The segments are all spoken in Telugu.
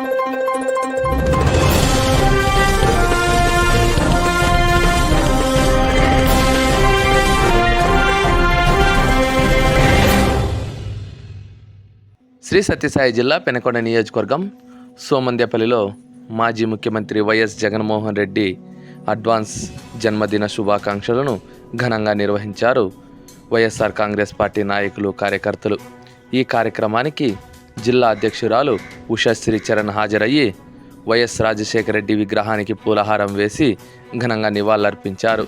శ్రీ సత్యసాయి జిల్లా పెనుకొండ నియోజకవర్గం సోమంద్యపల్లిలో మాజీ ముఖ్యమంత్రి వైఎస్ జగన్మోహన్ రెడ్డి అడ్వాన్స్ జన్మదిన శుభాకాంక్షలను ఘనంగా నిర్వహించారు వైఎస్ఆర్ కాంగ్రెస్ పార్టీ నాయకులు, కార్యకర్తలు. ఈ కార్యక్రమానికి జిల్లా అధ్యక్షురాలు ఉషశ్రీ చరణ్ హాజరయ్యి వైఎస్ రాజశేఖర రెడ్డి విగ్రహానికి పూలహారం వేసి ఘనంగా నివాళులర్పించారు.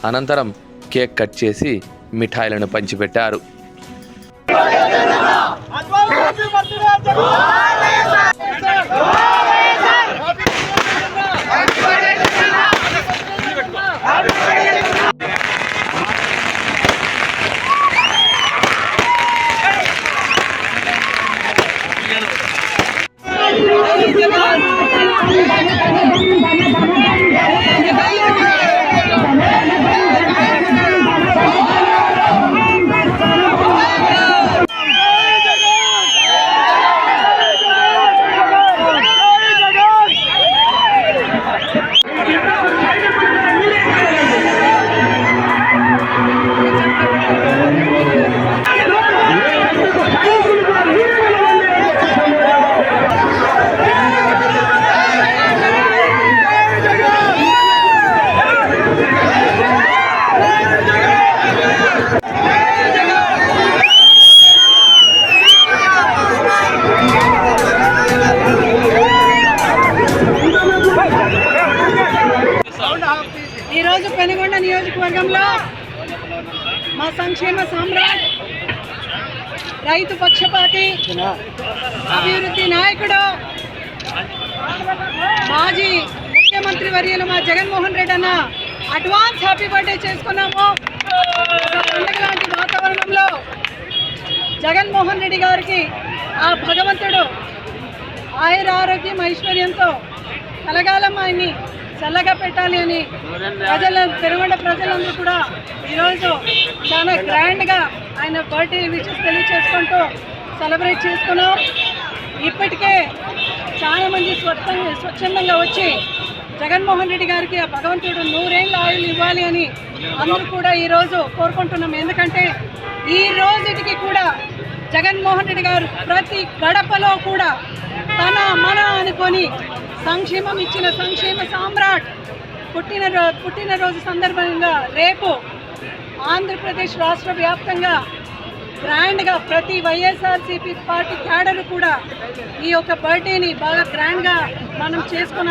అనంతరం కేక్ కట్ చేసి మిఠాయిలను పంచిపెట్టారు. ఈరోజు పెనుగొండ నియోజకవర్గంలో మా సంక్షేమ సామ్రాట్, రైతు పక్షపాతి, అభివృద్ధి నాయకుడు, మాజీ ముఖ్యమంత్రి వర్యులు మా జగన్మోహన్ రెడ్డి అన్న అడ్వాన్స్ హ్యాపీ బర్త్డే చేసుకున్నాము. పండుగ లాంటి వాతావరణంలో జగన్మోహన్ రెడ్డి గారికి ఆ భగవంతుడు ఆయుర ఆరోగ్యం ఐశ్వర్యంతో కలగాలం ఆయన్ని చల్లగా పెట్టాలి అని పెనుగొండ ప్రజలందరూ కూడా ఈరోజు చాలా గ్రాండ్గా ఆయన బర్త్డే విషెస్ తెలియచేసుకుంటూ సెలబ్రేట్ చేసుకున్నాం. ఇప్పటికే చాలామంది స్వచ్ఛందంగా వచ్చి జగన్మోహన్ రెడ్డి గారికి ఆ భగవంతుడు 100 ఏళ్ళ ఆయులు ఇవ్వాలి అని అందరూ కూడా ఈరోజు కోరుకుంటున్నాం. ఎందుకంటే ఈ రోజుకి కూడా జగన్మోహన్ రెడ్డి గారు ప్రతి గడపలో కూడా తన మన అనుకొని సంక్షేమం ఇచ్చిన సంక్షేమ సామ్రాట్ పుట్టినరోజు సందర్భంగా రేపు ఆంధ్రప్రదేశ్ రాష్ట్ర వ్యాప్తంగా గ్రాండ్గా ప్రతి వైఎస్ఆర్సీపీ పార్టీ క్యాడర్ కూడా ఈ యొక్క బర్త్డేని బాగా గ్రాండ్గా మనం చేసుకోవాలి.